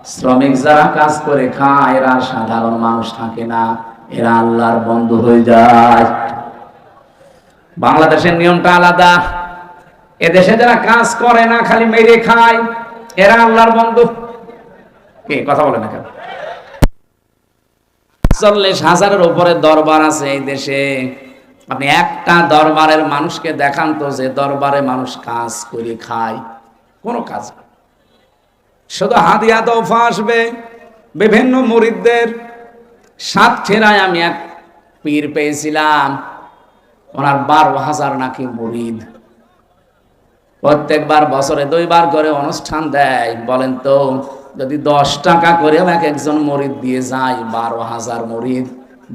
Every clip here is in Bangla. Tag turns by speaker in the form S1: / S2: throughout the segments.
S1: শ্রমিক যারা কাজ করে খায় এরা সাধারণ মানুষ থাকে না, এরা আল্লাহর বন্ধু হয়ে যায়। বাংলাদেশের নিয়মটা আলাদা। এদেশে যারা কাজ করে না, খালি মেরে খায়, এরা আল্লাহর বন্ধু। কে কথা বলে না কেন? 40,000-এর উপরে দরবার আছে এই দেশে। আপনি একটা দরবারের মানুষকে দেখান তো যে দরবারে মানুষ কাজ করে খায়? কোনো কাজ না। শুধু হাদিয়া তোফা আসবে বিভিন্ন মুরিদদের। সাতক্ষীরায় আমি এক পীর পেয়েছিলাম, ওনার 12,000 নাকি মুরিদ। প্রত্যেকবার বছরে 2 বার করে অনুষ্ঠান দেয়। বলেন তো, যদি 10 টাকা করে এক একজন মুরিদ দিয়ে যায়, 12,000 মুরিদ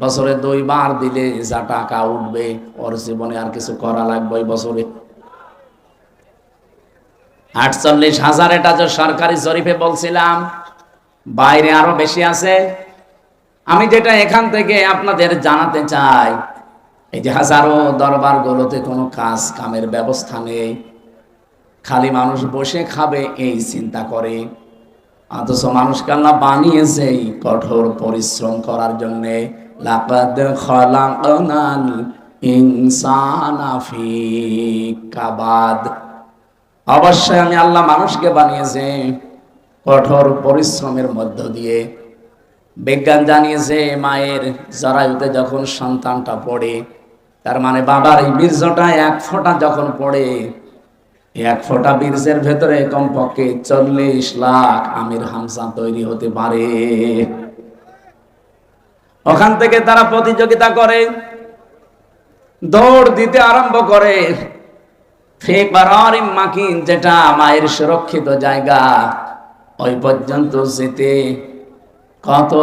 S1: বছরে 2 বার দিলে যা টাকা উঠবে, ওর জীবনে আর কিছু করা লাগবে ওই বছরে? 48,000। এটা যে সরকারি জরিপে বলছিলাম, বাইরে আরো বেশি আছে। আমি যেটা এখান থেকে আপনাদের জানাতে চাই, এই যে হাজারো দরবার গুলোতে কোনো কাজ কামের ব্যবস্থা নেই, খালি মানুষ বসে খাবে এই চিন্তা করে। অথচ মানুষকে আল্লাহ বানিয়েছে এই কঠোর পরিশ্রম করার জন্যে। লাকাদ খালাকনাল ইনসানা ফি কাবাদ। অবশ্যই আমি আল্লাহ মানুষকে বানিয়েছে কঠোর পরিশ্রমের মধ্য দিয়ে। বিজ্ঞান জানিয়েছে মায়ের জরায়ুতে যখন সন্তানটা পড়ে, তার মানে বাবার এই বীর্যটা 1 ফোঁটা যখন পড়ে, 1 ফোঁটা বীর্যের ভেতরে কমপক্ষে 40 লাখ আমির হামজা তৈরি হতে পারে। ওখান থেকে তারা প্রতিযোগিতা করে, দৌড় দিতে আরম্ভ করে। ফিকরারিম মাকিন, যেটা মায়ের সুরক্ষিত জায়গা, ওই পর্যন্ত যেতে কত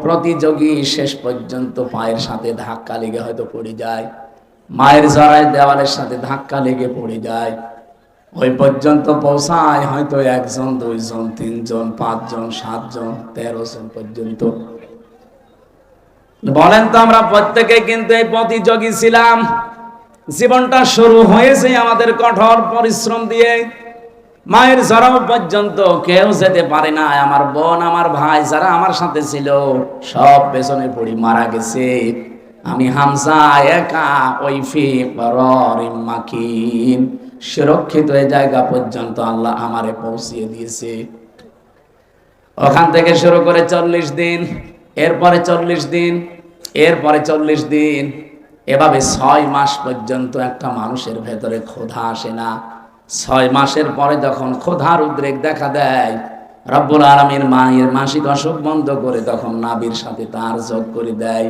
S1: প্রতিযোগী শেষ পর্যন্ত পায়ের সাথে ধাক্কা লেগে হয়তো পড়ে যায়, মায়ের জরায় দেওয়ালের সাথে ধাক্কা লেগে পড়ে যায়। ওই পর্যন্ত পৌঁছায় হয়তো 1 জন, 2 জন, 3 জন, 5 জন, 7 জন, 13 জন পর্যন্ত। বলেন তো, আমরা প্রত্যেকে কিন্তু এই প্রতিযোগী ছিলাম। জীবনটা শুরু হয়েছে আমাদের কঠোর পরিশ্রম দিয়ে। মায়ের জরায়ু পর্যন্ত কেউ যেতে পারে না। আমার বোন, আমার ভাই যারা আমার সাথে ছিল, সব পেছনে পড়ি মারা গেছে। আমি হামজা একা ওই ফিকরারিম মাকিন সুরক্ষিত এই জায়গা পর্যন্ত আল্লাহ আমারে পৌঁছিয়ে দিয়েছে। ওখান থেকে শুরু করে 40 দিন, এরপরে 40 দিন, এরপরে 40 দিন, এভাবে 6 মাস পর্যন্ত একটা মানুষের ভেতরে ক্ষুধা আসে না। 6 মাসের পরে যখন ক্ষুধার উদ্রেক দেখা দেয়, রব্বুল আলামিন মায়ের মাসিক অসুখ বন্ধ করে তখন নাভির সাথে তার যোগ করে দেয়।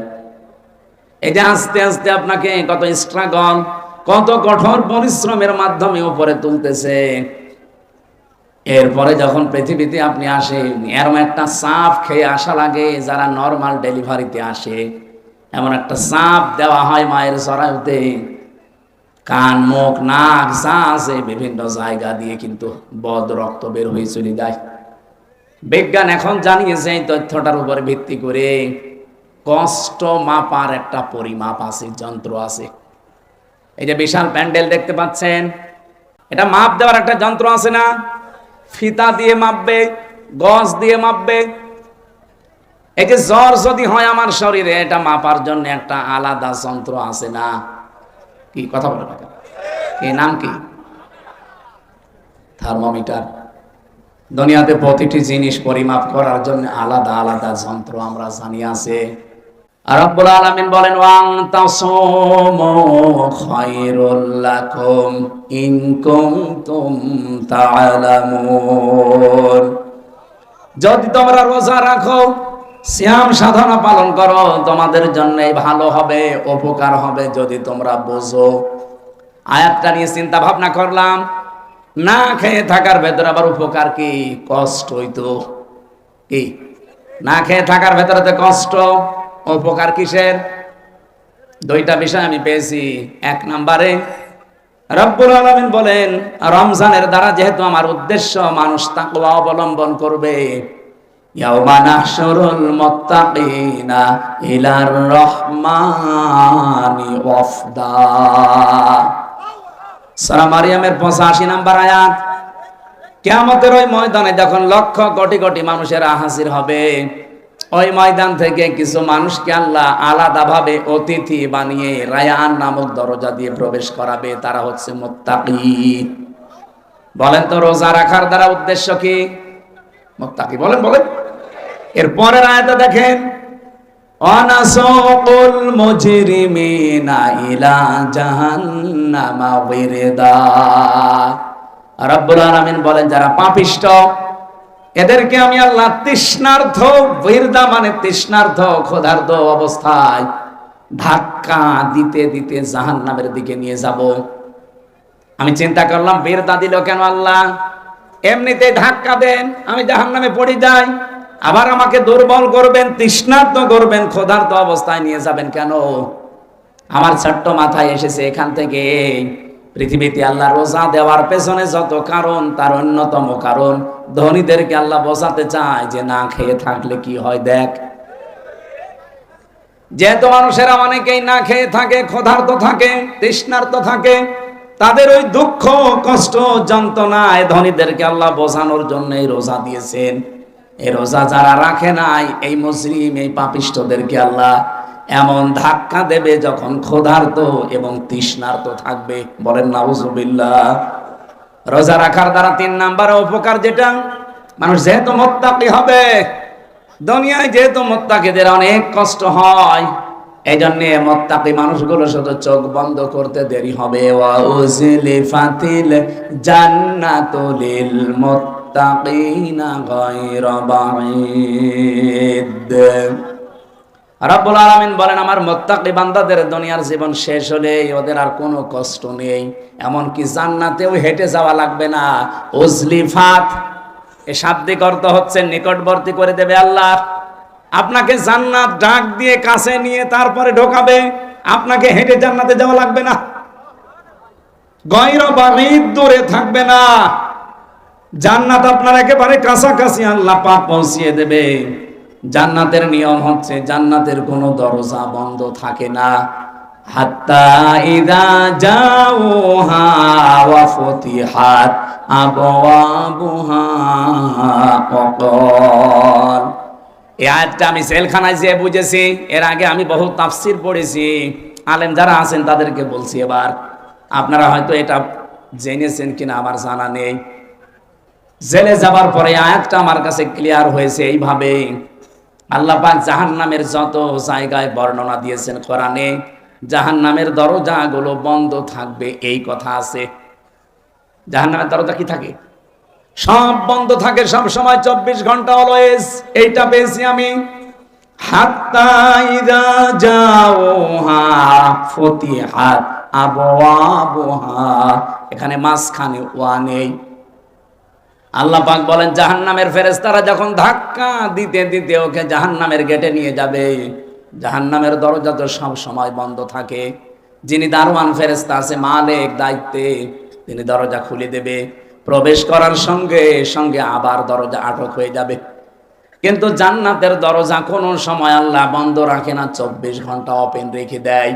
S1: এই যে আস্তে আস্তে আপনাকে কত স্ট্রাগল, কত কঠোর পরিশ্রমের মাধ্যমে উপরে তুলতেছে। এরপরে যখন পৃথিবীতে আপনি আসেন, এরম একটা চাপ খেয়ে আসা লাগে। যারা নরমাল ডেলিভারিতে আসে, এমন একটা চাপ দেওয়া হয় মায়ের জরায়ুতে। কান, মুখ, নাক যা আছে বিভিন্ন জায়গা দিয়ে কিন্তু বদ রক্ত বের হয়ে চলে যায়। বিজ্ঞান এখন জানিয়েছে এই তথ্যটার উপরে ভিত্তি করে কষ্ট মাপার একটা পরিমাপ আছে, যন্ত্র আছে। এই যে বিশাল প্যান্ডেল দেখতে পাচ্ছেন, এটা মাপ দেওয়ার একটা যন্ত্র আছে না? ফিতা দিয়ে মাপবে, গজ দিয়ে মাপবে। এই যে জ্বর যদি হয় আমার শরীরে, এটা মাপার জন্য একটা আলাদা যন্ত্র আছে না? কি কথা বলে না? কি নাম কি? থার্মোমিটার। দুনিয়াতে প্রতিটি জিনিস পরিমাপ করার জন্য আলাদা আলাদা যন্ত্র আমরা জানি আছে। আর রব্বুল আলামিন বলেন, ওয়াং তাসুমু খায়রুল লাকুম ইন কুনতুম তা'লামুন। যদি তোমরা রোজা রাখো, সিয়াম সাধনা পালন করো, তোমাদের জন্য ভালো হবে, উপকার হবে যদি তোমরা বোঝো। আয়াতটা নিয়ে চিন্তা ভাবনা করলাম, না খেয়ে থাকার ভেতরে আবার উপকার কি? কষ্ট হইতো। কি না খেয়ে থাকার ভেতরে তো কষ্ট, উপকার কিসের? 2টা বিষয় আমি পেয়েছি। 1 নম্বরে রব্বুল আলামিন বলেন, রমজানের দ্বারা যেহেতু আমার উদ্দেশ্য মানুষ তাকওয়া অবলম্বন করবে, ইয়াউমা নাহশুরুল মুত্তাকিনা ইলার রহমানি ওয়াফদা। সূরা মারইয়ামের 85 নম্বর আয়াত। কিয়ামতের ওই ময়দানে যখন লক্ষ কোটি কোটি মানুষেরা হাজির হবে, ওই ময়দান থেকে কিছু মানুষকে আল্লাহ আলাদাভাবে অতিথি বানিয়ে রায়ান নামক দরজা দিয়ে প্রবেশ করাবে। তারা হচ্ছে মুত্তাকি। বলেন তো রোজা রাখার দ্বারা উদ্দেশ্য কি? মুত্তাকি। বলেন বলেন। এর পরের আয়াতে দেখেন, অনাসুকুল মুজরিমিনা ইলা জাহান্নামা ওয়িরদা। রব্বুল আলামিন বলেন, যারা পাপিষ্ঠ এদেরকে আমি আল্লাহ তৃষ্ণার্থ, ওয়িরদা মানে তৃষ্ণার্থ, ক্ষুধার্ত অবস্থায় ধাক্কা দিতে দিতে জাহান্নামের দিকে নিয়ে যাব। আমি চিন্তা করলাম, ওয়িরদা দিল কেন আল্লাহ? এমনিতেই ধাক্কা দেন, আমি জাহান্নামে পড়ে যাই, আবার আমাকে দুর্বল করবেন, তৃষ্ণার্ত করবেন, ক্ষুধার্ত অবস্থায় নিয়ে যাবেন কেন? আমার ছোট্ট মাথায় এসেছে এখান থেকে, পৃথিবীতে আল্লাহ রোজা দেওয়ার পেছনে যত কারণ, তার অন্যতম কারণ ধনীদেরকে আল্লাহ বোঝাতে চায় যে না খেয়ে থাকলে কি হয় দেখ। যেহেতু মানুষেরা অনেকেই না খেয়ে থাকে, ক্ষুধার্ত থাকে, তৃষ্ণার্ত থাকে, তাদের ওই দুঃখ, কষ্ট, যন্ত্রণায় ধনীদেরকে আল্লাহ বোঝানোর জন্য রোজা দিয়েছেন। এই রোজা যারা রাখে নাই, এই মুসলিম, এই পাপিষ্ঠদেরকে আল্লাহ এমন ধাক্কা দেবে যখন ক্ষুধার্ত এবং তৃষ্ণার্ত থাকবে। বলেন নাউজুবিল্লাহ। রোজা রাখার দ্বারা 3 নাম্বার উপকার যেটা, মানুষ যেহেতু মুত্তাকি হবে, দুনিয়ায় যেহেতু মুত্তাকিদের অনেক কষ্ট হয়, এই জন্য মুত্তাকি মানুষগুলো শুধু চোখ বন্ধ করতে দেরি হবে। ওয়া উজলিফাতিল জান্নাতু লিল মুত্তাকিনা গায়রা বাঈদ। রব্বুল আলামিন বলেন, আমার মুত্তাকি বান্দাদের দুনিয়ার জীবন শেষ হলে ওদের আর কোনো কষ্ট নেই, এমনকি জান্নাতেও হেঁটে যাওয়া লাগবে না। উজলিফাত এর শাব্দিক অর্থ হচ্ছে নিকটবর্তী করে দেবে আল্লাহ। আপনাকে জান্নাত ডাক দিয়ে কাছে নিয়ে তারপরে ঢোকাবে, আপনাকে হেঁটে জান্নাতে যাওয়া লাগবে না। গায়রা বাঈদ, দূরে থাকবে না। জান্নাত আপনার একেবারে কাছাকাছি আল্লাহ পাক পৌঁছিয়ে দেবে। জান্নাতের নিয়ম হচ্ছে, জান্নাতের কোনো দরজা বন্ধ থাকে না। হাত্তা ইযা জাউহা ওয়া ফুতিহাত আবওয়াবুহা ওয়াকাল। এই আয়াতটা আমি জেলখানায় যেয়ে বুঝেছি। এর আগে আমি বহু তাফসীর পড়েছি, আলেম যারা আছেন তাদেরকে বলছি। এবার আপনারা হয়তো এটা জেনেছেন কিনা আমার জানা নেই। জেলে যাবার পরে আয়াতটা আমার কাছে ক্লিয়ার হয়েছে এইভাবে, আল্লাহ পাক জাহান্নামের যত জায়গায় বর্ণনা দিয়েছেন কোরআনে, জাহান্নামের দরজাগুলো বন্ধ থাকবে এই কথা আছে। জাহান্নামের দরজা কি থাকে? সব বন্ধ থাকে, সব সময়, 24 ঘন্টা অলওয়েজ। এইটা পেয়েছি আমি। হাত্তা ইযা জাউহা ফুতিহাত আবওয়াবুহা, এখানে মাঝখানে ওয়া নেই। আল্লাহ পাক বলেন, জাহান্নামের ফেরেশতারা যখন ধাক্কা দিতে দিতে ওকে জাহান্নামের গেটে নিয়ে যাবে, জাহান্নামের দরজা তো সব সময় বন্ধ থাকে। যিনি দারওয়ান ফেরেশতা আছে, মালিক দায়িত্বে, তিনি দরজা খুলে দেবে। প্রবেশ করার সঙ্গে সঙ্গে আবার দরজা আটক হয়ে যাবে। কিন্তু জান্নাতের দরজা কোনো সময় আল্লাহ বন্ধ রাখে না, 24 ঘন্টা ওপেন রেখে দেয়।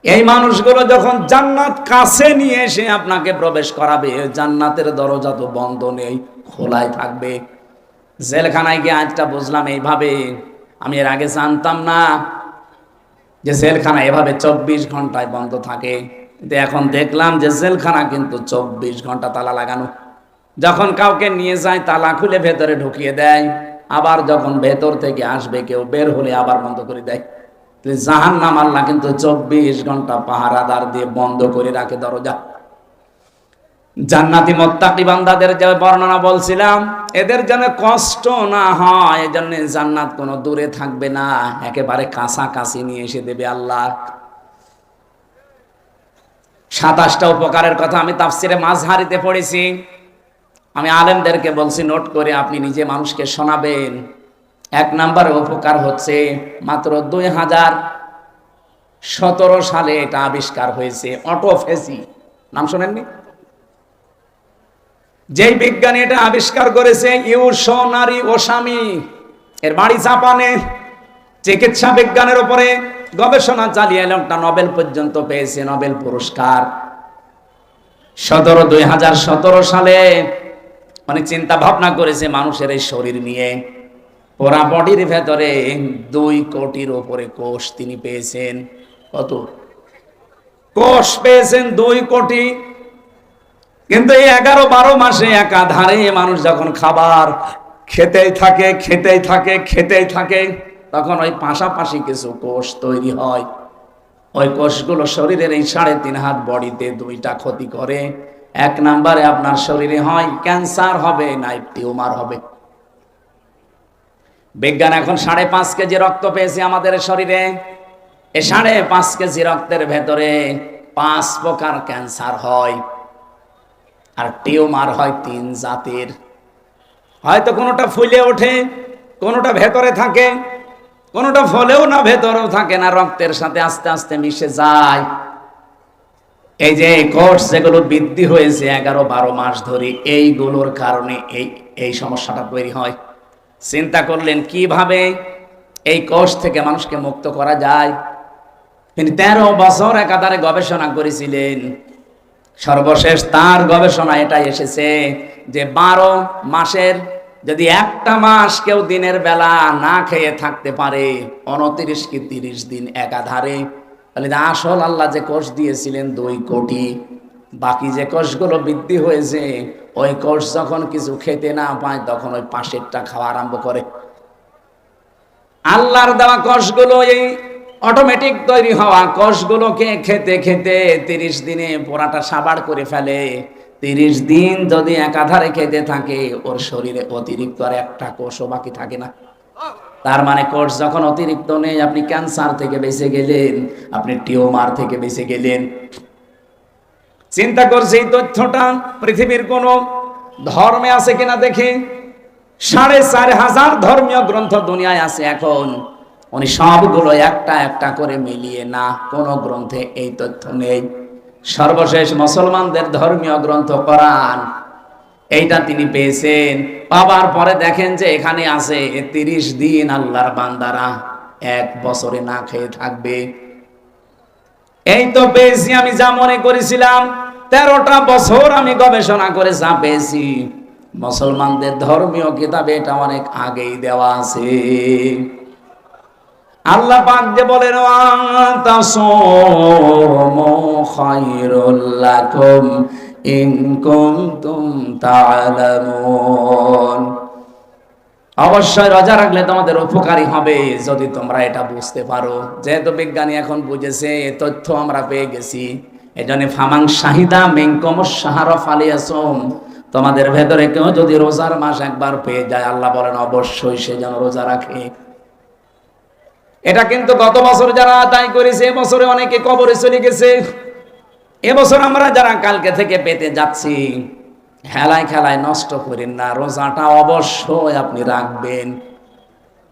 S1: এই মানুষগুলো যখন জান্নাত কাছে নিয়ে এসে আপনাকে প্রবেশ করাবে, জান্নাতের দরজা তো বন্ধ নেই, খোলাই থাকবে। জেলখানায় গিয়ে আজটা বুঝলাম এইভাবে। আমি এর আগে জানতাম না যে জেলখানা এভাবে 24 ঘন্টায় বন্ধ থাকে। কিন্তু এখন দেখলাম যে জেলখানা কিন্তু 24 ঘন্টা তালা লাগানো। যখন কাউকে নিয়ে যায় তালা খুলে ভেতরে ঢুকিয়ে দেয়, আবার যখন ভেতর থেকে আসবে কেউ, বের হলে আবার বন্ধ করে দেয়। জাহান্নাম আল্লাহ কিন্তু 24 ঘন্টা পাহারাদার দিয়ে বন্ধ করে রাখে দরজা। জান্নাতি মুত্তাকি বান্দাদের যে বর্ণনা বলছিলাম, এদের যেন কষ্ট না হয়, এজন্য জান্নাত কোনো দূরে থাকবে না, একেবারে কাছাকাছি নিয়ে এসে দেবে আল্লাহ। 27টা উপকারের কথা আমি তাফসিরে মাযহারিতে পড়েছি। আমি আলেমদেরকে বলছি নোট করে আপনি নিজে মানুষকে শোনাবেন। 1 নাম্বার উপকার হচ্ছে, মাত্র 2017 সালে এটা আবিষ্কার হয়েছে, অটোফেসি। নাম শোনেননি? যেই বিজ্ঞানী এটা আবিষ্কার করেছে, ইউশোনারি ওসামি, এর বাড়ি জাপানে। চিকিৎসা বিজ্ঞানের উপরে গবেষণা চালিয়ে লোকটা নোবেল পর্যন্ত পেয়েছে, নোবেল পুরস্কার। 2017 সালে অনেক চিন্তা ভাবনা করেছে মানুষের এই শরীর নিয়ে। পুরা বডির ভেতরে 2 কোটির উপরে কোষ তিনি পেয়েছেন। কত কোষ পেয়েছেন? 2 কোটি। কিন্তু এই 11-12 মাসে একাধারে মানুষ যখন খাবার খেতেই থাকে, তখন ওই পাশাপাশি কিছু কোষ তৈরি হয়। ওই কোষগুলো শরীরের এই 3.5 হাত বডিতে 2টা ক্ষতি করে। 1 নম্বরে আপনার শরীরে হয় ক্যান্সার হবে, না টিউমার হবে। বিজ্ঞান এখন 5.5 কেজি রক্ত পেয়েছে আমাদের শরীরে। এই 5.5 কেজি রক্তের ভেতরে 5 প্রকার ক্যান্সার হয়, আর টিউমার হয় 3 জাতের। হয়তো কোনোটা ফুলে ওঠে, কোনোটা ভেতরে থাকে, কোনোটা ফলেও না, ভেতরেও থাকে না, রক্তের সাথে আস্তে আস্তে মিশে যায়। এই যে কোষ যেগুলো বৃদ্ধি হয়েছে 11-12 মাস ধরে, এইগুলোর কারণে এই সমস্যাটা তৈরি হয়। চিন্তা করলেন কিভাবে এই কোষ থেকে মানুষকে মুক্ত করা যায়। তিনি 13 বছর একাধারে গবেষণা করেছিলেন। সর্বশেষ তার গবেষণা এটাই এসেছে যে 12 মাসের যদি একটা মাস কেউ দিনের বেলা না খেয়ে থাকতে পারে 29 কি 30 দিন একাধারে, তাহলে আসল আল্লাহ যে কোষ দিয়েছিলেন 2 কোটি, বাকি যে কোষগুলো বৃদ্ধি হয়েছে ওই কোষ যখন কিছু খেতে না পায় তখন ওই পাশেরটা খাওয়া আরম্ভ করে। আল্লাহর দেওয়া কোষগুলো, এই অটোমেটিক তৈরি হওয়া কোষগুলোকে খেতে খেতে 30 দিনে পোড়াটা সাবাড় করে ফেলে। 30 দিন যদি একাধারে খেতে থাকে ওর শরীরে অতিরিক্ত আর একটা কোষও বাকি থাকে না। তার মানে কোষ যখন অতিরিক্ত নেই, আপনি ক্যান্সার থেকে বেঁচে গেলেন, আপনি টিউমার থেকে বেঁচে গেলেন। চিন্তা করছে এই তথ্যটা পৃথিবীর কোন ধর্মে আছে কিনা দেখি। 4,500 ধর্মীয় গ্রন্থ দুনিয়ায় আছে এখন। উনি সবগুলো একটা একটা করে মিলিয়ে না, কোন গ্রন্থে এই তথ্য নেই। সর্বশেষ মুসলমানদের ধর্মীয় গ্রন্থ কোরআন, এইটা তিনি পেয়েছেন। পাওয়ার পরে দেখেন যে এখানে আছে 30 দিন আল্লাহর বান্দারা 1 বছরে না খেয়ে থাকবে। এই তো পেয়েছি আমি যা মনে করেছিলাম। 13টা বছর আমি গবেষণা করে যা পেয়েছি, মুসলমানদের ধর্মীয় কিতাবে এটা অনেক আগেই দেওয়া আছে। আল্লাহ পাক যে বলেন আতাসুমু খায়রুল লাকুম ইন কুনতুম তা'লামুন, অবশ্যই রোজা রাখলে তোমাদের উপকারী হবে যদি তোমরা এটা বুঝতে পারো। যেহেতু বিজ্ঞানী এখন বুঝেছে, তথ্য আমরা পেয়ে গেছি, এজন্য ফামাং শাহিদা মিনকুমুশ শাহরা ফালিয়াসুম, তোমাদের ভেতরে কেউ যদি রোজার মাস একবার পেয়ে যায়, আল্লাহ বলেন অবশ্যই সে যেন রোজা রাখে। এটা কিন্তু গত বছর যারা আদায় করেছে এবছরে অনেকে কবরে চলে গেছে। এবছর আমরা যারা কালকে থেকে পেতে যাচ্ছি, হেলায় খেলায় নষ্ট করেন না, রোজাটা অবশ্যই আপনি রাখবেন।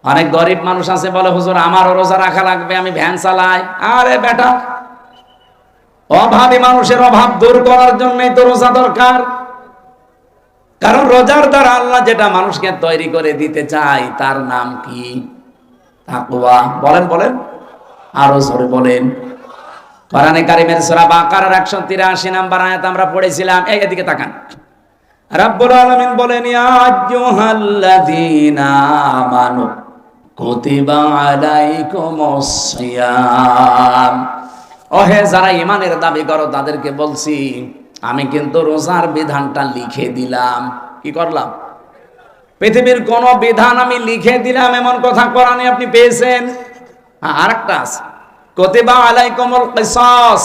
S1: অনেক গরিব মানুষ আছে বলে হুজুর আমারও রোজা রাখা লাগবে, আমি ভ্যান চালাই। আরে বেটা, অভাবী মানুষের অভাব দূর করার জন্যই তো রোজা দরকার। কারণ রোজার দ্বারা আল্লাহ যেটা মানুষকে তৈরি করে দিতে চায় তার নাম কি? তাকওয়া। বলেন বলেন, আরো জোরে বলেন। কোরআনে কারীমের সূরা বাকারার 183 নম্বর আয়াত আমরা পড়েছিলাম। এদিকে তাকান। রাব্বুল আলামিন বলেন ইয়া আইয়ুহাল্লাযীনা আমানু কুতিবা আলাইকুমুস সিয়াম, ওহে যারা ঈমানের দাবি করো তাদেরকে বলছি আমি কিন্তু রোজার বিধানটা লিখে দিলাম। কি করলাম? পৃথিবীর কোন বিধান আমি লিখে দিলাম এমন কথা কোরআনে আপনি পেয়েছেন? আরেকটা আছে, কুতিবা আলাইকুমুল কিসাস,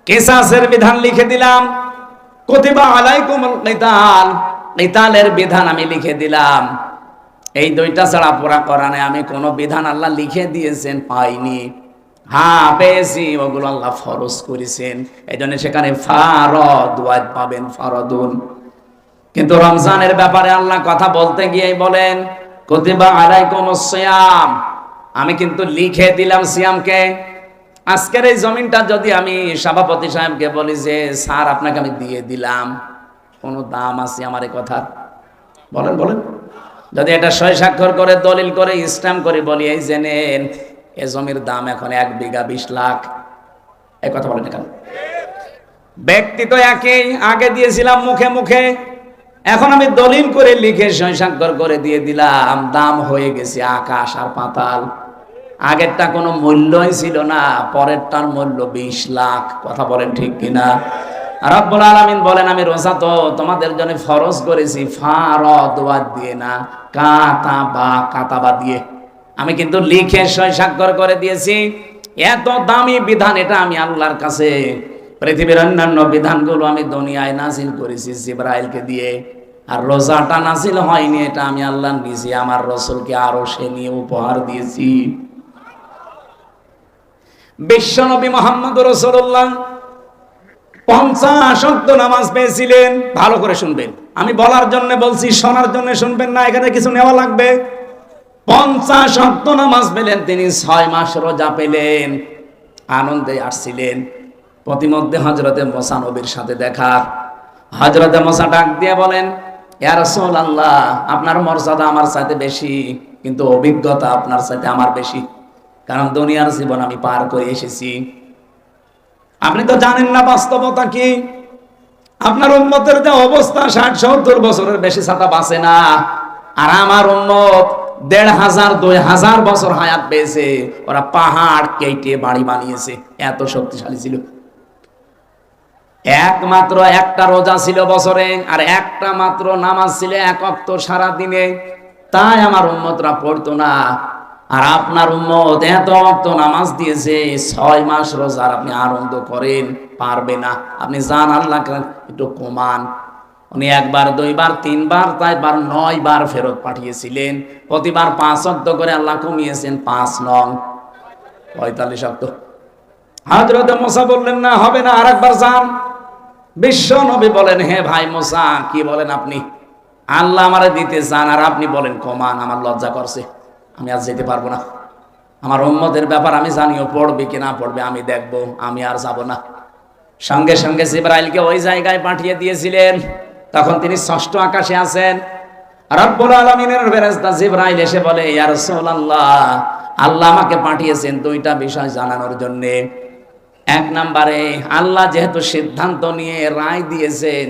S1: কিসাসের বিধান লিখে দিলাম। কুতিবা আলাইকুমুল কিতাল, কিতালের বিধান আমি লিখে দিলাম। এই দুইটা ছাড়া পুরা কোরআনে আমি কোন বিধান আল্লাহ লিখে দিয়েছেন পাইনি। হ্যাঁ পেয়েছি, ওগুলো আল্লাহ ফরজ করেছেন। এই জন্য সেখানে ফারদ ওয়াজ পাবেন, ফারদুন। কিন্তু রমজানের ব্যাপারে আল্লাহ কথা বলতে গিয়ে বলেন কুতিবা আলাইকুমুস সিয়াম, আমি কিন্তু লিখে দিলাম সিয়ামকে। আজকের এই জমিনটা যদি আমি সভাপতি সাহেবকে বলি যে স্যার আপনাকে আমি দিয়ে দিলাম, কোনো দাম আছে আমার এই কথার? বলেন বলেন। যদি এটা সই স্বাক্ষর করে দলিল করে স্ট্যাম্প করে বলি এই যে নেন, এ জমির দাম এখন 1 বিঘা 20 লাখ, এই কথা বলেন কেন? ব্যক্তি তো একই, আগে দিয়েছিলাম মুখে মুখে, এখন আমি দলিল করে লিখে সই স্বাক্ষর করে দিয়ে দিলাম, দাম হয়ে গেছে আকাশ আর পাতাল। আগেরটা কোনো মূল্যই ছিল না, পরেরটার মূল্য 20 লাখ। কথা বলেন ঠিক কিনা? রব্বুল আলামিন বলেন, আমি রোজা তো তোমাদের জন্য ফরজ করেছি ফারদ দিয়ে না, কাতাবা দিয়ে। আমি কিন্তু লিখে সই স্বাক্ষর করে দিয়েছি। এত দামি বিধান এটা আমি আল্লাহর কাছে। পৃথিবীর অন্যান্য বিধানগুলো আমি দুনিয়ায় নাজিল করেছি জিবরাইলকে দিয়ে, আর রোজাটা নাজিল হয়নি, এটা আমি আল্লাহ নিজে আমার রাসূলকে আরো সে নিয়ে উপহার দিয়েছি। বিশ্বনবী মুহাম্মদ রাসূলুল্লাহ 50 ওয়াক্ত নামাজ পেয়েছিলেন। ভালো করে শুনবেন, আমি বলার জন্য বলছি, শোনার জন্য শুনবেন না, এখানে কিছু নেওয়া লাগবে। 50 ওয়াক্ত নামাজ পেলেন তিনি, 6 মাস রোজা পেলেন, আনন্দে আসছিলেন। প্রতিমধ্যে হযরতে মুসা নবীর সাথে দেখা। হযরতে মুসা ডাক দিয়ে বলেন, ইয়া রাসূলুল্লাহ, আপনার মর্যাদা আমার চাইতে বেশি, কিন্তু অভিজ্ঞতা আপনার চাইতে আমার বেশি, কারণ দুনিয়ার জীবন আমি পার করে এসেছি। আপনি তো জানেন না বাস্তবতা কি। আপনার উম্মতের যে অবস্থা, 60-70 বছরের বেশি ছাতা বাঁচে না, আর আমার উম্মত 1500 2000 বছর হায়াত পেয়েছে। ওরা পাহাড় কেটে বাড়ি বানিয়েছে, এত শক্তিশালী ছিল। একমাত্র একটা রোজা ছিল বছরে, আর একটা মাত্র নামাজ ছিল 1 ওয়াক্ত সারা দিনে, তাই আমার উম্মতরা পড়তো না। আর আপনার উম্মত এত ওয়াক্ত নামাজ দিয়েছে, 6 মাস রোজার আপনি আনন্দ করেন, পারবে না। আপনি জান আল্লাহকে একটু কমান। উনি 1 বার 2 বার 3 বার তাই 9 বার ফেরত পাঠিয়েছিলেন। প্রতিবার 5 ওয়াক্ত করে আল্লাহ কমিয়েছেন, 5 নং 45 ওয়াক্ত। হযরত মুসা বললেন, না হবে না, আরেকবার যান। বিশ্ব নবী বলেন, হে ভাই মুসা, কি বলেন আপনি? আল্লাহ আমারে দিতে চান আর আপনি বলেন কমান, আমার লজ্জা করছে, আমি আজ যেতে পারবো না। আমার উম্মতের ব্যাপার আমি জানিও, পড়বে কি না পড়বে আমি দেখব, আমি আর যাব না। সঙ্গে সঙ্গে জিবরাইলকে ওই জায়গায় পাঠিয়ে দিয়েছিলেন। তখন তিনি 6ষ্ঠ আকাশে আছেন। রব্বুল আলামিনের ফেরেশতা জিবরাইল এসে বলে, ইয়া রাসূলুল্লাহ, আল্লাহ আমাকে পাঠিয়েছেন 2টা বিষয় জানানোর জন্য। 1 নম্বরে, আল্লাহ যেহেতু সিদ্ধান্ত নিয়ে রায় দিয়েছেন,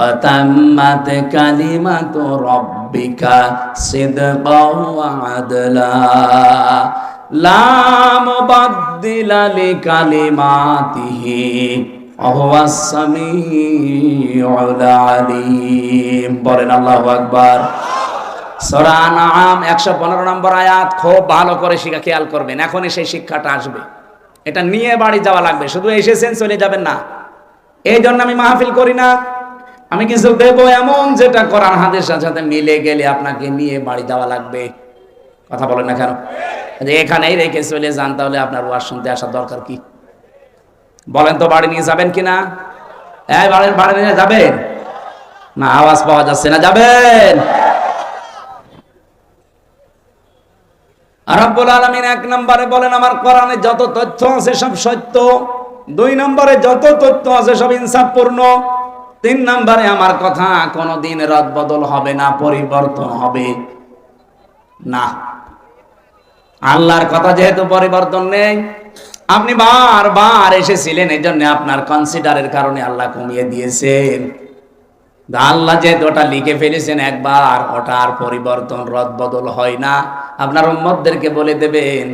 S1: অতাম্মাত কালিমাতু রাব্বিকা সিদকাও ওয়া আদলা লা মুবাদদিলা লিকালিমাতিহি ওয়া হুয়াস সামিউল আলিম। বলেন আল্লাহু আকবার। সূরা আনআম 115 নম্বর আয়াত। খুব ভালো করে শিখা খেয়াল করবেন, এখনই সেই শিক্ষাটা আসবে। এটা নিয়ে বাড়ি যাওয়া লাগবে, শুধু এসেছেন চলে যাবেন না। এই জন্য আমি মাহফিল করি না, আমি কিছু দেব এমন যেটা কোরআন হাদিসের সাথে মিলে গেলে আপনাকে নিয়ে বাড়ি যাওয়া লাগবে। কথা বলেন না কেন? এখানেই রেখে চলে যান, তাহলে আপনার ওয়াজ শুনতে আসার দরকার কি? বলেন তো, বাড়ি নিয়ে যাবেন কিনা? এই বাড়ি নিয়ে যাবেন না? আওয়াজ পাওয়া যাচ্ছে না, যাবেন? রব্বুল আলামিন 1 নম্বরে বলেন, আমার কোরআনে যত তথ্য আছে সব সত্য। 2 নম্বরে, যত তথ্য আছে সব ইনসাফপূর্ণ। 3 নম্বরে, আমার কথা কোনোদিন রদ বদল হবে না, পরিবর্তন হবে না। আল্লাহর কথা যেহেতু পরিবর্তন নেই, আপনি বারবার এসেছিলেন, এই জন্য আপনার কনসিডারের কারণে আল্লাহ কমিয়ে দিয়েছেন। আল্লাহ যেহেতু ওটা লিখে ফেলেছেন একবার, ওটা আর পরিবর্তন রদ বদল হয় না। আপনার উম্মতদেরকে বলে দেবেন,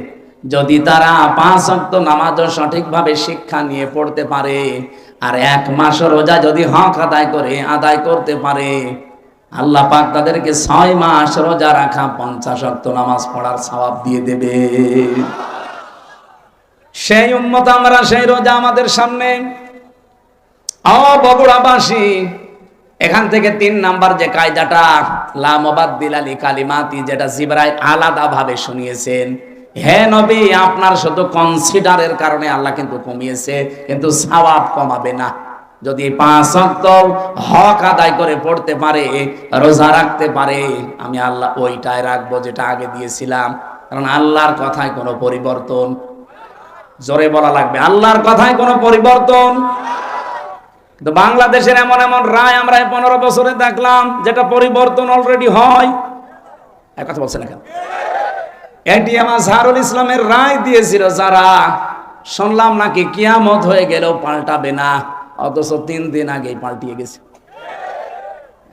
S1: যদি তারা 5 ওয়াক্ত নামাজও সঠিকভাবে শিক্ষা নিয়ে পড়তে পারে, আর 1 মাস রোজা যদি হক আদায় করতে পারে, আল্লাহ পাক তাদেরকে 6 মাস রোজা রাখা 50 ওয়াক্ত নামাজ পড়ার সওয়াব দিয়ে দেবে। সেই উম্মত আমরা, সেই রোজা আমাদের সামনে। বগুড়াবাসী, এখান থেকে 3 নাম্বার যে কায়দাটা, লা মুবাদদিলা লিকালিমাতি, যেটা জিবরাইল আলাদা ভাবে শুনিয়েছেন, হে নবী, আপনার শুধু কনসিডারের কারণে আল্লাহ কিন্তু কমিয়েছে, কিন্তু সওয়াব কমাবে না। যদি 5 ওয়াক্ত হক আদায় করে পড়তে পারে, রোজা রাখতে পারে, আমি আল্লাহ ওইটাই রাখবো যেটা আগে দিয়েছিলাম। কারণ আল্লাহর কথায় কোনো পরিবর্তন, জোরে বলা লাগবে, আল্লাহর কথায় কোনো পরিবর্তন। তো বাংলাদেশের এমন এমন রায় আমরা 15 বছরে দেখলাম, যেটা পরিবর্তন অলরেডি হয়। এক কথা বলছেন না কেন? এটিএম আজহারুল ইসলামের রায় দিয়েছিল যারা, শুনলাম নাকি কিয়ামত হয়ে গেলেও পাল্টাবে না, অথচ 3 দিন আগেই পাল্টিয়ে গেছে।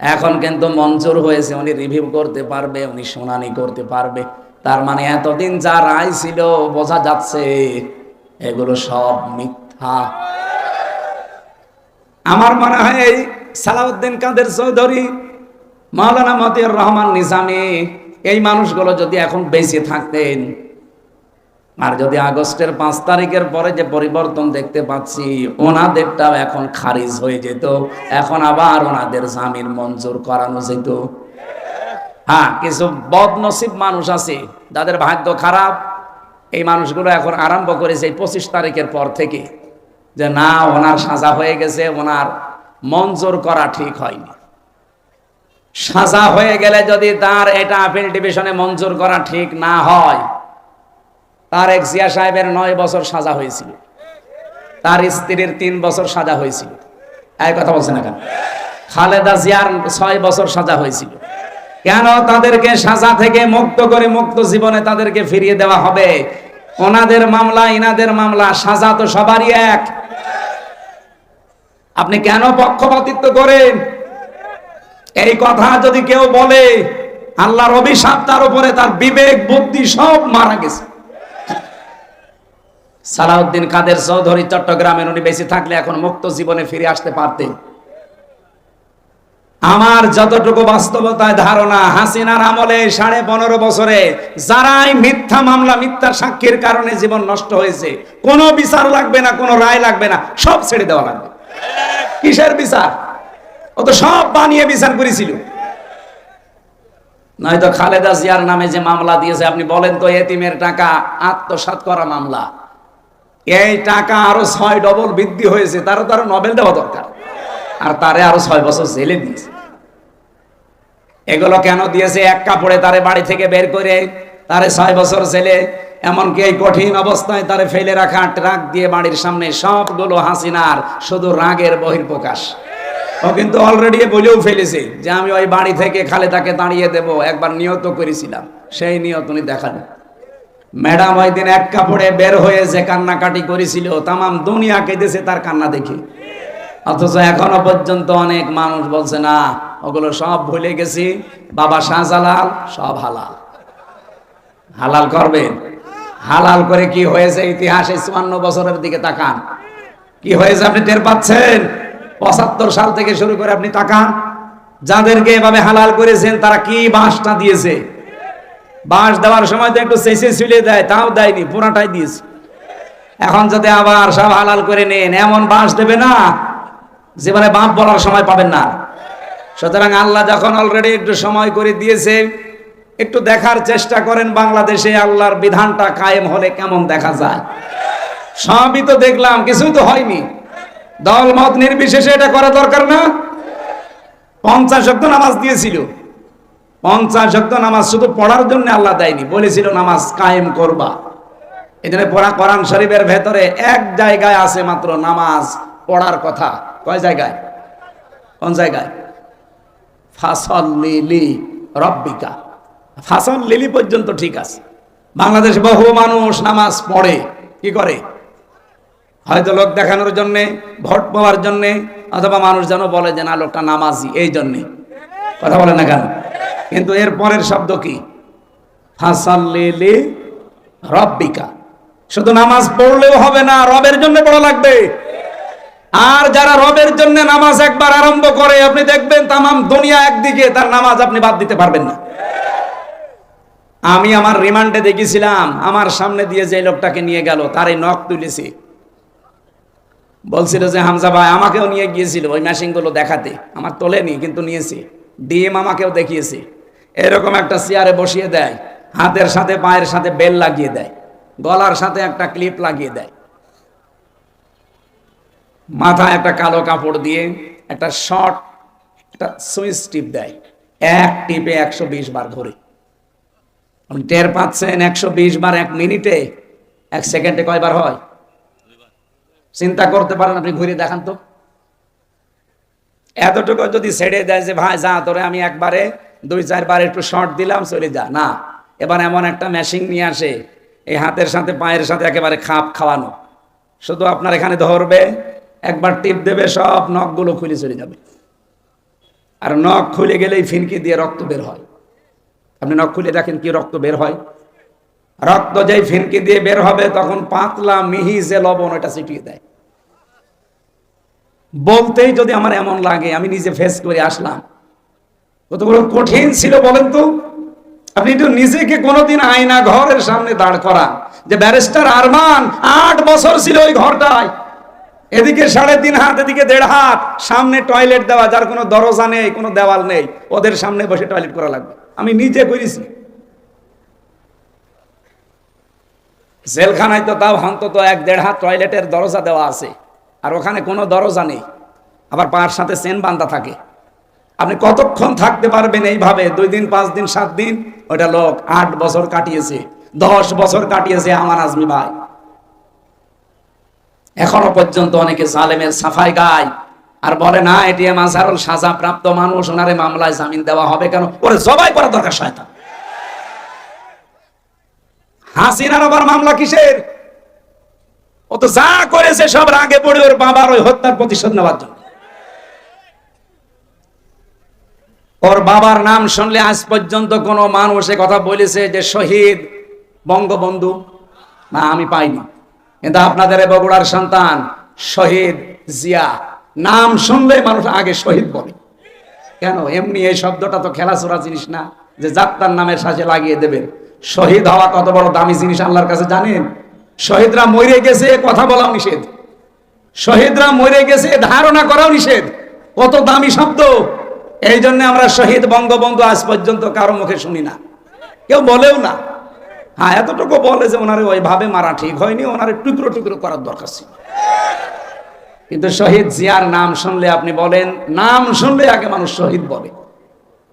S1: এখন কিন্তু মঞ্জুর হয়েছে, উনি রিভিউ করতে পারবে, উনি শুনানি করতে পারবে। তার মানে এতদিন যা রায় ছিল বোঝা যাচ্ছে এগুলো সব মিথ্যা। আমার মনে হয় এই সালাউদ্দিন কাদের চৌধুরী, মাওলানা মতিউর রহমান নিজামী, এই মানুষগুলো যদি এখন বেঁচে থাকতেন, আর যদি আগস্টের 5 তারিখের পরে যে পরিবর্তন দেখতে পাচ্ছি, ওনাদেরটাও এখন খারিজ হয়ে যেত, এখন আবার ওনাদের জামিন মঞ্জুর করানো যেত। হ্যাঁ, কিছু বদনসিব মানুষ আছে যাদের ভাগ্য খারাপ, এই মানুষগুলো এখন আরম্ভ করেছে এই 25 তারিখের পর থেকে যে না, ওনার সাজা হয়ে গেছে, ওনার মঞ্জুর করা ঠিক হয়নি। সাজা হয়ে গেলে যদি তার এটা আপিল ডিভিশনে মঞ্জুর করা ঠিক না হয়, তারেক জিয়া সাহেবের 9 বছর সাজা হয়েছিল, তার স্ত্রীর 3 বছর সাজা হয়েছিল, এই কথা বলছে না কেন? খালেদা জিয়ার 6 বছর সাজা হয়েছিল। কেন তাদেরকে সাজা থেকে মুক্ত করে মুক্ত জীবনে তাদেরকে ফিরিয়ে দেওয়া হবে? ওনাদের মামলা ইনাদের মামলা, সাজা তো সবারই এক। আপনি কেন পক্ষপাতিত্ব করেন? এই কথা যদি কেউ বলে, আল্লাহর অভিশাপ তার উপরে, তার বিবেক বুদ্ধি সব মারা গেছে। সালাউদ্দিন কাদের চৌধুরী চট্টগ্রামের, উনি বেঁচে থাকলে এখন মুক্ত জীবনে ফিরে আসতে পারতেন। আমার যতটুকু বাস্তবতায় ধারণা, হাসিনার আমলে 15.5 বছরে যারাই মিথ্যা মামলা, মিথ্যা সাক্ষীর কারণে জীবন নষ্ট হয়েছে, কোনো বিচার লাগবে না, কোনো রায় লাগবে না, সব ছেড়ে দেওয়া লাগবে। কিসের বিচার? ও তো সব বানিয়ে বিচার করেছিল। নয়তো খালেদা জিয়ার নামে যে মামলা দিয়েছে, আপনি বলেন তো, এতিমের টাকা আত্মসাৎ করা মামলা, এই টাকা আরো 6 ডবল বৃদ্ধি হয়েছে, তারও নোবেল দেওয়া দরকার, আর তারে আরো 6 বছর জেলে দিয়েছে। এগুলো কেন দিয়েছে? এক কাপড়ে তারে বাড়ি থেকে বের করে তারে 6 বছর জেলে, এমনকি এই কঠিন অবস্থায় তারে ফেলে রাখা ট্রাক দিয়ে বাড়ির সামনে, সবগুলো হাসিনার শুধু রাগের বহিঃপ্রকাশ। ও কিন্তু অলরেডি বলেও ফেলেছে যে আমি ওই বাড়ি থেকে খালেদাকে তাড়িয়ে দেব, একবার নিয়ত করেছিলাম, সেই নিয়ত উনি দেখালেন। ম্যাডাম ওই দিন এক কাপড়ে বের হয়ে যে কান্নাকাটি করেছিল, তামাম দুনিয়া কেঁদেছে তার কান্না দেখে। অথচ এখনো পর্যন্ত অনেক মানুষ বলছে না, ওগুলো সব ভুলে গেছি, বাবা শাহজালাল সব হালাল। হালাল করবেন? হালাল করে কি হয়েছে ইতিহাসে? 54 বছরের দিকে তাকান, কি হয়েছে আপনি টের পাচ্ছেন? 75 সাল থেকে শুরু করে আপনি তাকান, যাদেরকে এভাবে হালাল করেছেন তারা কি বাঁশটা দিয়েছে। বাঁশ দেওয়ার সময় তো একটু চেঁচে ঝুলিয়ে দেয়, তাও দেয়নি, পুরাটাই দিয়েছে। এখন যদি আবার সব হালাল করে নেন, এমন বাঁশ দেবে না জীবনে বাপ বলার সময় পাবেন না। সুতরাং আল্লাহ যখন অলরেডি একটু সময় করে দিয়েছে, একটু দেখার চেষ্টা করেন বাংলাদেশে আল্লাহর বিধানটা কায়েম হলে কেমন দেখা যায়। সবই তো দেখলাম, কিছুই তো হয়নি। দল মত নির্বিশেষে এটা করা দরকার না? 50 ওয়াক্ত নামাজ দিয়েছিল, 50 ওয়াক্ত নামাজ শুধু পড়ার জন্য আল্লাহ দেয়নি, বলেছিল নামাজ কায়েম করবা। এখানে পড়া কোরআন শরীফের ভেতরে এক জায়গায় আছে মাত্র নামাজ পড়ার কথা। কয় জায়গায়? কোন জায়গায়? ফাসাল্লি রাব্বিকা, ফাসাল্লি পর্যন্ত ঠিক আছে। বাংলাদেশে বহু মানুষ নামাজ পড়ে, কি করে? হয়তো লোক দেখানোর জন্যে, ভোট পাওয়ার জন্যে, অথবা মানুষ যেন বলে যে না লোকটা নামাজি, এই জন্যে। কথা বলে না কেন? কিন্তু এর পরের শব্দ কি? ফাসাল্লি রাব্বিকা। শুধু নামাজ পড়লেও হবে না, রবের জন্য পড়া লাগবে। আর যারা রবের জন্য নামাজ একবার আরম্ভ করে, আপনি দেখবেন তামাম দুনিয়া একদিকে, তার নামাজ আপনি বাদ দিতে পারবেন না। আমি আমার রিমান্ডে দেখেছিলাম, আমার সামনে দিয়ে যে লোকটাকে নিয়ে গেল, তার এই নখ তুলেছে, বলছিল যে হামজা ভাই, আমাকেও নিয়ে গিয়েছিল ওই মেশিন গুলো দেখাতে, আমার তোলেনি কিন্তু নিয়েছে। ডিএম আমাকেও দেখিয়েছে, এরকম একটা চেয়ারে বসিয়ে দেয়, হাতের সাথে পায়ের সাথে বেল লাগিয়ে দেয়, গলার সাথে একটা ক্লিপ লাগিয়ে দেয়, মাথায় একটা কালো কাপড় দিয়ে একটা শর্ট একটা সুইচ টিপ দেয়, এক টিপে 120 বার ঘুরে। আপনি টের পাচ্ছেন 120 বার 1 মিনিটে? 1 সেকেন্ডে কয়বার হয় চিন্তা করতে পারেন? আপনি ঘুরে দেখান তো। এতটুকু যদি ছেড়ে দেয় যে ভাই যা তোরে আমি একবারে 2-4 বার একটু শর্ট দিলাম, চলে যা, না, এবার এমন একটা মেশিন নিয়ে আসে, এই হাতের সাথে পায়ের সাথে একেবারে খাপ খাওয়ানো, শুধু আপনার এখানে ধরবে, একবার টিপ দেবে, সব নখগুলো খুলে চলে যাবে। আর নখ খুলে গেলেই ফিনকি দিয়ে রক্ত বের হয়। আপনি নখ খুলে দেখেন কি রক্ত বের হয়। রক্ত যেই ফিনকি দিয়ে বের হবে তখন পাতলা মিহি যে লবণ ওটা ছিটিয়ে দেয়। বলতেই যদি আমার এমন লাগে, আমি নিজে ফেস করে আসলাম, কত বড় কঠিন ছিল বলেন তো। আপনি তো নিজেকে কোনোদিন আয়না ঘরের সামনে দাঁড় করান যে ব্যারিস্টার আরমান 8 বছর ছিল ওই ঘরটায়, এদিকে 3.5 হাত, এদিকে 1.5 হাত, সামনে টয়লেট দেওয়া, যার কোনো দরজা নেই, কোনো দেওয়াল নেই, ওদের সামনে বসে টয়লেট করা লাগবে। আমি নিজে করেছি। জেলখানায় তো তাও অন্তত 1-1.5 হাত টয়লেটের দরজা দেওয়া আছে, আর ওখানে কোনো দরজা নেই, আবার পায়ের সাথে চেন বাঁধা থাকে। আপনি কতক্ষণ থাকতে পারবেন এইভাবে? 2 দিন, 5 দিন, 7 দিন। ওটা লোক 8 বছর কাটিয়েছে, 10 বছর কাটিয়েছে আমার আজমি ভাই। এখনো পর্যন্ত অনেকে জালেমের সাফাই গায় আর বলে না এটিএম আজহারুল সাজা প্রাপ্ত মানুষ, ওনারে মামলায় জামিন দেওয়া হবে কেন? ওরে জবাই করা দরকার শয়তান। হাসিনার আবার মামলা কিসের? ও তো যা করেছে সব রাগে পড়ে ওর বাবার ওই হত্যার প্রতিশোধ নেওয়ার জন্য। ওর বাবার নাম শুনলে আজ পর্যন্ত কোন মানুষ কথা বলেছে যে শহীদ বঙ্গবন্ধু? না, আমি পাইনি। কিন্তু আপনাদের বগুড়ার সন্তান শহীদ জিয়া নাম শুনলে মানুষ আগে শহীদ বলে কেন? এমনি এই শব্দটা তো খেলাচোরা জিনিস না যে যাত্রার নামের সাথে লাগিয়ে দেবেন। শহীদ হওয়া কত বড় দামি জিনিস আল্লাহর কাছে জানেন? শহীদরা মরে গেছে কথা বলাও নিষেধ, শহীদরা মরে গেছে ধারণা করাও নিষেধ। কত দামি শব্দ! এই জন্য আমরা শহীদ বঙ্গবন্ধু আজ পর্যন্ত কারো মুখে শুনি না, কেউ বলেও না। হ্যাঁ, এতটুকু বলে যে ওনারে ওইভাবে মারা ঠিক হয়নি, ওনারে টুকরো টুকরো করার দরকার ছিল। কিন্তু শহীদ জিয়ার নাম শুনলে আপনি বলেন, নাম শুনলে আগে মানুষ শহীদ বলে।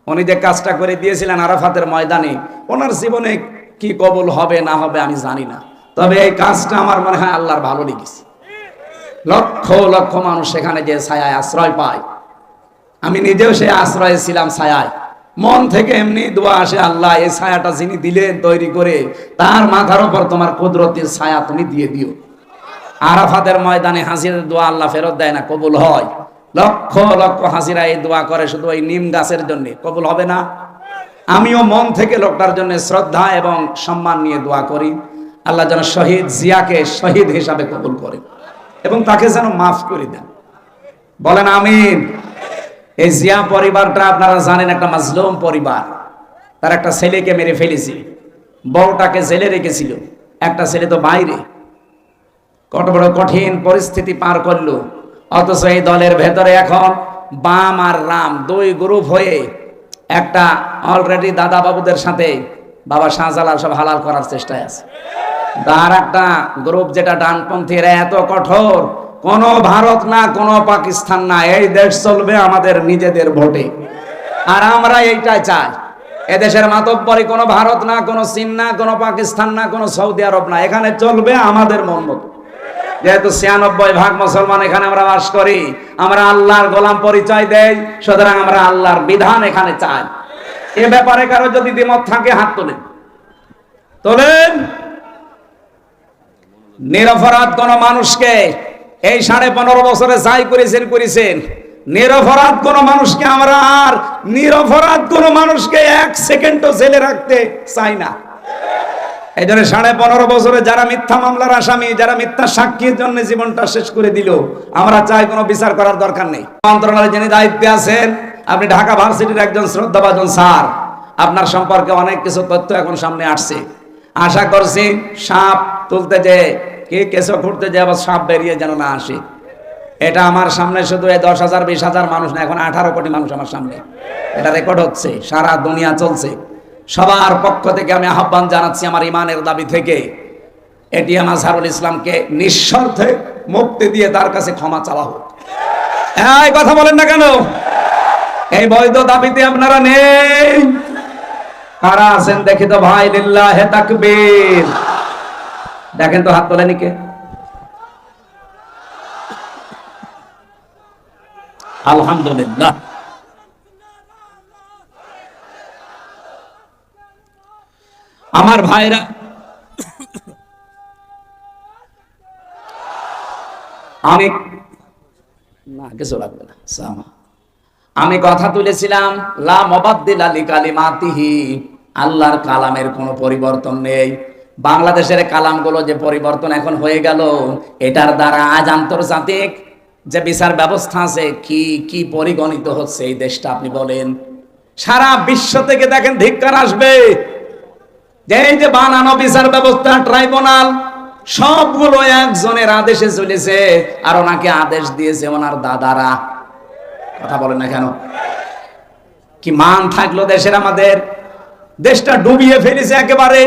S1: উনি যে কাজটা করে দিয়েছিলেন আরাফাতের ময়দানে, ওনার জীবনে কি কবুল হবে না হবে আমি জানি না, তবে এই কাজটা আমার মনে হয় আল্লাহর ভালো লেগেছে। লক্ষ লক্ষ মানুষ সেখানে যে ছায়ায় আশ্রয় পায়, আমি নিজেও সে আশ্রয়ে ছিলাম ছায়ায়। মন থেকে এমনি দোয়া আসে, আল্লাহ এই ছায়াটা যিনি দিলেন তৈরি করে, তার মাথার উপর তোমার কুদরতের ছায়া তুমি দিয়ে দিও। আরাফাতের ময়দানে হাজিরের দোয়া আল্লাহ ফেরত দেয় না, কবুল হয়। লক্ষ লক্ষ হাজিরা এই দোয়া করে শুধু ওই নিম গাছের জন্য, কবুল হবে না? আমিও মন থেকে লোকটার জন্য শ্রদ্ধা এবং সম্মান নিয়ে দোয়া করি, আল্লাহ যেন শহীদ জিয়াকে শহীদ হিসাবে কবুল করে এবং তাকে যেন মাফ করে দেন। বলেন আমিন। এই জিয়া পরিবারটা আপনারা জানেন একটা মাজলুম পরিবার। তার একটা ছেলেকে মেরে ফেলেছিল, বউটাকে জেলে রেখেছিল, একটা ছেলে তো বাইরে। কত বড় কঠিন পরিস্থিতি পার করলো। অথচ এই দলের ভেতরে এখন বাম আর রাম 2 গ্রুপ হয়ে একটা অলরেডি দাদা বাবুদের সাথে বাবা শাহজালাল সব হালাল করার চেষ্টায় আছে। তার একটা গ্রুপ যেটা ডানপন্থী, এরা এত কঠোর, কোন ভারত না কোন পাকিস্তান না, এই দেশ চলবে আমাদের নিজেদের ভোটে। আর আমরা এইটাই চাই। এদেশের মাতব্বরি কোনো ভারত না, কোনো চীন না, কোনো পাকিস্তান না, কোনো সৌদি আরব না, এখানে চলবে আমাদের মন মতো। যেহেতু 96% মুসলমান এখানে আমরা বাস করি, আমরা আল্লাহর গোলাম পরিচয় দেই, সুতরাং আমরা আল্লাহর বিধান এখানে চাই। এ ব্যাপারে কারো যদি দ্বিমত থাকে হাত তোলেন, তোলেন। নিরপরাধ কোন মানুষকে এই 15.5 বছরে যাই করেছেন, নিরপরাধ কোন মানুষকে আমরা আর নিরপরাধ কোন মানুষকে 1 সেকেন্ডও জেলে রাখতে চাই না। এই জন্য 15.5 বছরে যারা মিথ্যা মামলার আসামি, যারা মিথ্যা সাক্ষীর জন্য জীবনটা শেষ করে দিল, আমরা চাই কোনো বিচার করার দরকার নেই। মন্ত্রণালয়ে যিনি দায়িত্বে আছেন, আপনি ঢাকা ভার্সিটির একজন শ্রদ্ধাভাজন স্যার, আপনার সম্পর্কে অনেক কিছু তথ্য এখন সামনে আসছে। আশা করছি সাপ তুলতে যে কি কেঁচো খুঁড়তে যে আবার সাপ বেরিয়ে যেন না আসে। এটা আমার সামনে শুধু 10,000-20,000 মানুষ না, এখন 18 কোটি মানুষ আমার সামনে, এটা রেকর্ড হচ্ছে, সারা দুনিয়া চলছে। সবার পক্ষ থেকে আমি আহ্বান জানাচ্ছি আমার ইমানের দাবি থেকে, এটিএম আজহারুল ইসলামকে নিঃস্বার্থে মুক্তি দিয়ে তার কাছে ক্ষমা চাওয়া হোক। এই কথা বলেন না কেন? এই বৈধ দাবিতে আপনারা নেই? কারা আছেন দেখি তো ভাই? লিল্লাহে তাকবীর। দেখেন তো হাত তোলেনি কে? আলহামদুলিল্লাহ। আমার ভাইরা, আমি না কিছু লাগবে না, আমি কথা তুলেছিলাম লা মুবাদদিলা লিকালিমাতিহি, আল্লাহর কালামের কোনো পরিবর্তন নেই। বাংলাদেশের কালামগুলো যে পরিবর্তন এখন হয়ে গেল, এটার দ্বারা আজ আন্তর্জাতিক যে বিচার ব্যবস্থা আছে কি কি পরিগণিত হচ্ছে এই দেশটা আপনি বলেন। সারা বিশ্ব থেকে দেখেন ধিক্কার আসবে যে এই যে বানানো বিচার ব্যবস্থা ট্রাইব্যুনাল সবগুলো একজনের আদেশে চলেছে, আর ওনাকে আদেশ দিয়েছে ওনার দাদারা। কথা বলেন না কেন? কি মান থাকলো দেশের? আমাদের দেশটা ডুবিয়ে ফেলেছে একেবারে।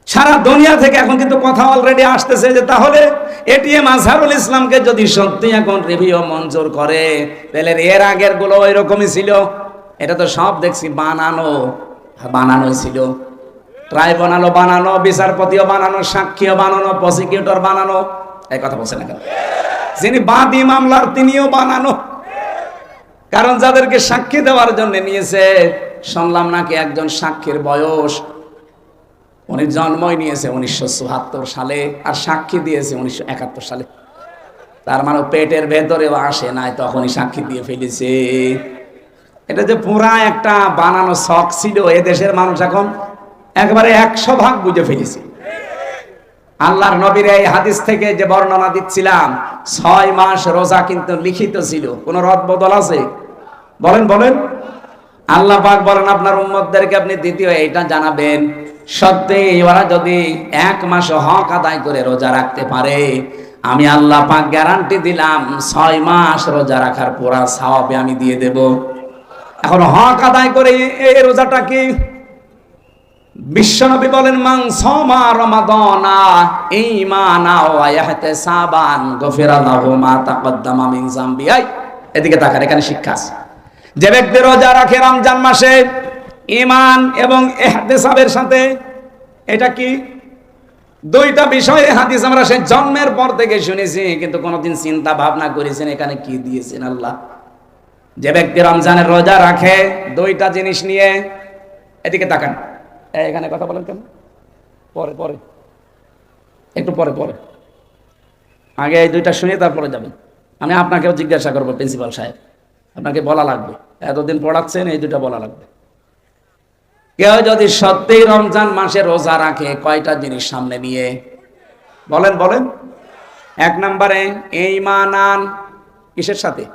S1: সারা দুনিয়া থেকে এখন কিন্তু কথা অলরেডি আসতেছে যে তাহলে এটিএম আজহারুল ইসলামকে যদি সত্যি এখন রিভিউ মঞ্জুর করে, তাহলে এর আগের গুলো ওই রকমই ছিল। এটা তো সব দেখছি বানানোই ছিল। ট্রাইব্যুনালও বানানো, বিচারপতিও বানানো, সাক্ষীও বানানো, প্রসিকিউটর বানানো। এই কথা বলছেন না কেন? যিনি বাদী মামলার তিনিও বানানো। কারণ যাদেরকে সাক্ষী দেওয়ার জন্য নিয়েছে, শুনলাম নাকি একজন সাক্ষীর বয়স, উনি জন্মই নিয়েছে 1974 সালে আর সাক্ষী দিয়েছে 1971 সালে। তার মানে পেটের ভেতরেও আসে নাই, তখনই সাক্ষী দিয়ে ফেলেছে। এটা যে পুরা একটা বানানো শখ ছিল, এ দেশের মানুষ এখন একেবারে 100% বুঝে ফেলেছে। আল্লাহর নবীর এই হাদিস থেকে যে বর্ণনা দিচ্ছিলাম, 6 মাস রোজা কিন্তু লিখিত ছিল। কোন রদ বদল আছে? বলেন বলেন। আল্লাহ পাক বলেন আপনার উম্মতদেরকে আপনি দ্বিতীয় এইটা জানাবেন, সত্যি ওরা যদি 1 মাস হক আদায় করে রোজা রাখতে পারে, আমি আল্লাহ পাক গ্যারান্টি দিলাম 6 মাস রোজা রাখার পুরা সওয়াব আমি দিয়ে দেব। এখন হক আদায় করে এই রোজাটা কি? বিশ্বনবী বলেন মান সামা রমাদানা ঈমানা ওয়া ইহতিসাবান গফিরা লাহু মা তাকদ্দামা মিন যামবি। এদিকে তাকান, এখানে শিক্ষা আছে। যে ব্যক্তি রোজা রাখে রমজান মাসে ঈমান এবং ইহতিসাবের সাথে, এটা কি? দুইটা বিষয়ে হাদিস আমরা সেই জন্মের পর থেকে শুনেছি, কিন্তু কোনোদিন চিন্তা ভাবনা করেছেন এখানে কি দিয়েছেন আল্লাহ। যে ব্যক্তি রমজানের রোজা রাখে দুইটা জিনিস নিয়ে, এদিকে তাকান। এখানে কথা বলেন কেন? পরে পরে একটু পরে পরে, আগে এই দুইটা শুনে তারপরে যাবেন। আমি আপনাকেও জিজ্ঞাসা করবো, প্রিন্সিপাল সাহেব আপনাকে বলা লাগবে, এতদিন পড়াচ্ছেন, এই দুইটা বলা লাগবে। কেউ যদি সত্যি রমজান মাসে রোজা রাখে কয়টা জিনিস সামনে নিয়ে? বলেন বলেন। 1 নম্বরে ঈমান। কিসের সাথে?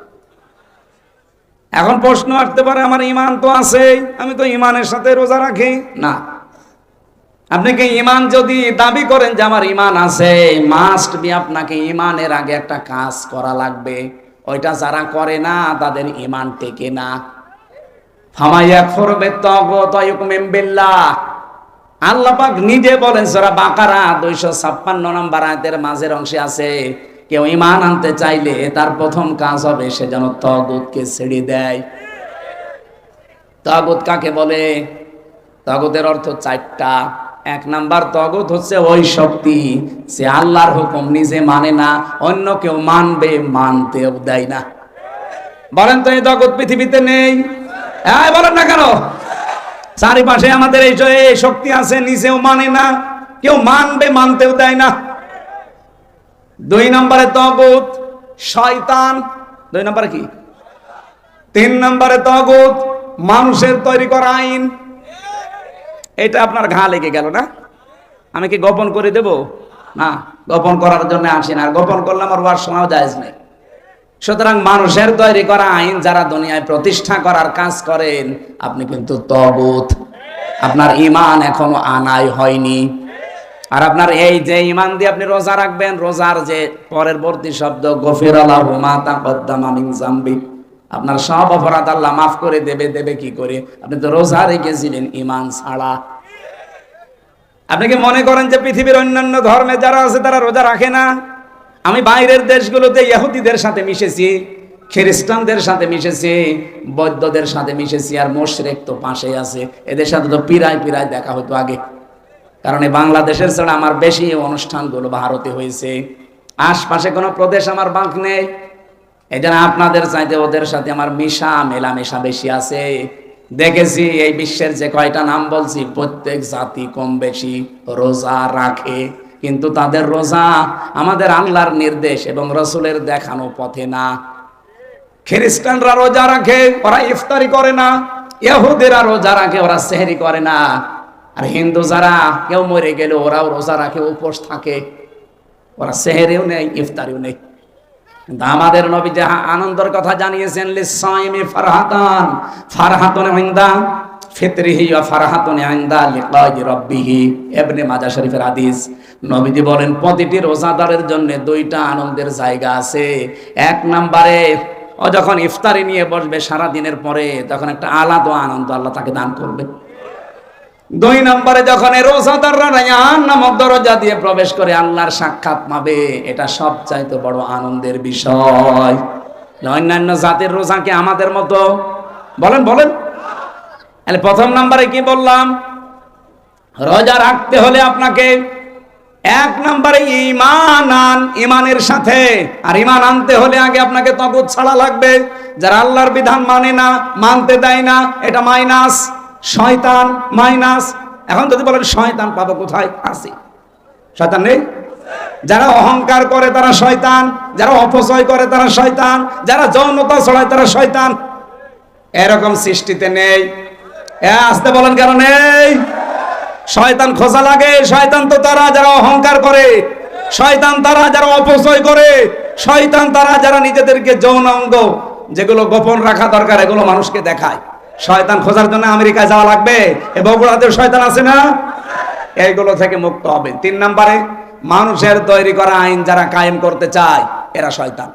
S1: এখন প্রশ্ন আসতে পারে আমার ঈমান তো আছে, আমি তো ঈমানের সাথে রোজা রাখি না। আপনি কি ঈমান যদি দাবি করেন যে আমার ঈমান আছে, মাস্ট বি আপনাকে ঈমানের আগে একটা কাজ করা লাগবে। ওইটা যারা করে না তাদের ঈমান টেকে না। ফামায়াকফুর বিত্তাগুত ওয়া ইউমিন বিল্লাহ, আল্লাহ পাক নিজে বলেন সূরা বাকারা 256 নম্বর আয়াতের মাঝের অংশে আছে, কেউ ঈমান আনতে চাইলে তার প্রথম কাজ হবে সে যেন তাগুতকে ছেড়ে দেয়। তাগুত কাকে বলে? তাগুতের অর্থ 4টা। 1 নাম্বার তাগুত হচ্ছে ওই শক্তি সে আল্লাহর হুকুম নিজে মানে না, অন্য কেউ মানবে মানতেও দেয় না। বলেন তো এই তাগুত পৃথিবীতে নেই? হ্যাঁ বলেন না কেন? চারিপাশে আমাদের এই শক্তি আছে, নিজেও মানে না, কেউ মানবে মানতেও দেয় না। 2 নম্বরে তাগুত শয়তান। 2 নম্বরে কি? 3 নম্বরে তাগুত মানুষের তৈরি করা আইন। এটা আপনার ঘা লেগে গেল না? আমি কি গোপন করে দেব? না, গোপন করার জন্য আসি না, আর গোপন করলে আমার ওয়াজ শোনাও জায়েজ নেই। সুতরাং মানুষের তৈরি করা আইন যারা দুনিয়ায় প্রতিষ্ঠা করার কাজ করেন, আপনি কিন্তু তাগুত। আপনার ঈমান এখনো আনাই হয়নি। আর আপনার এই যে ঈমান দিয়ে আপনি রোজা রাখবেন, রোজার যে পরবর্তী শব্দ গফিরা লাহু মা তাকদ্দামা মিন যামবি, আপনার সব অপরাধ আল্লাহ মাফ করে দেবে। দেবে কি করে? আপনি তো রোজা রেখেছিলেন ঈমান ছাড়া। আপনি কি মনে করেন যে পৃথিবীর অন্যান্য ধর্মে যারা আছে তারা রোজা রাখে না? আমি বাইরের দেশগুলোতে ইহুদিদের সাথে মিশেছি, খ্রিস্টানদের সাথে মিশেছি, বৌদ্ধদের সাথে মিশেছি, আর মুশরিক তো পাশেই আছে। এদের সাথে তো পিরায় পিরায় দেখা হতো আগে। কারণ এই বাংলাদেশের ছাড়া আমার বেশি অনুষ্ঠানগুলো ভারতে হয়েছে। আশপাশে কোনো প্রদেশ আমার বাঁক নেই। এই জন্য আপনাদের চাইতে ওদের সাথে আমার মেলামেশা বেশি আছে। দেখেছি এই বিশ্বের যে কয়টা নাম বলছি, প্রত্যেক জাতি কম বেশি রোজা রাখে, কিন্তু তাদের রোজা আমাদের আল্লাহর নির্দেশ এবং রসুলের দেখানো পথে না। খ্রিস্টানরা রোজা রাখে, ওরা ইফতারি করে না। ইহুদিরা রোজা রাখে, ওরা সেহরি করে না। আর হিন্দু যারা কেউ মরে গেলে ওরাও রোজা রাখে, উপোস থাকে, ওরা সেহরিও নেই, ইফতারিও নেই। কিন্তু আমাদের নবী যে আনন্দের কথা জানিয়েছেন, লিসাইমি ফারহাতান, ফারহাতুন ইনদা ফিতরিহি ওয়া ফারহাতুন ইনদা লিকাই রাব্বিহি। ইবনে মাজাহ শরীফের হাদিস। নবীজি বলেন প্রতিটি রোজাদারের জন্য দুইটা আনন্দের জায়গা আছে। এক নম্বরে ও যখন ইফতারি নিয়ে বসবে সারা দিনের পরে, তখন একটা আলাদা আনন্দ আল্লাহ তাকে দান করবে। দুই নম্বরে যখন এই রোজাদাররা রায়্যান নামক দরজা দিয়ে প্রবেশ করে আল্লাহর সাক্ষাৎ পাবে, এটা সবচাইতে বড় আনন্দের বিষয়। অন্যান্য জাতির রোজা কি আমাদের মতো? বলেন বলেন। তাহলে প্রথম নম্বরে কি বললাম? রোজা রাখতে হলে আপনাকে এক নম্বরে ঈমান আন, ঈমানের সাথে। আর ঈমান আনতে হলে আগে আপনাকে তাগুত ছাড়া লাগবে। যারা আল্লাহর বিধান মানে না, মানতে দেয় না, এটা মাইনাস, শয়তান মাইনাস। এখন যদি বলেন শয়তান পাবো কোথায়? আছে, শয়তান নেই? যারা অহংকার করে তারা শয়তান, যারা অপচয় করে তারা শয়তান, যারা যৌনতা ছড়ায় তারা শয়তান। এরকম সৃষ্টিতে নেই। আসতে বলেন কেন নেই? শয়তান খোঁজা লাগে। শয়তান তো তারা যারা অহংকার করে, শয়তান তারা যারা অপচয় করে, শয়তান তারা যারা নিজেদেরকে যৌন অঙ্গ যেগুলো গোপন রাখা দরকার এগুলো মানুষকে দেখায়। শয়তান খোঁজার জন্য আমেরিকায় যাওয়া লাগবে? এ বগুড়াতে শয়তান আছে না? এইগুলো থেকে মুক্ত হবে। তিন নম্বরে মানুষের তৈরি করা আইন যারা কায়েম করতে চায় এরা শয়তান।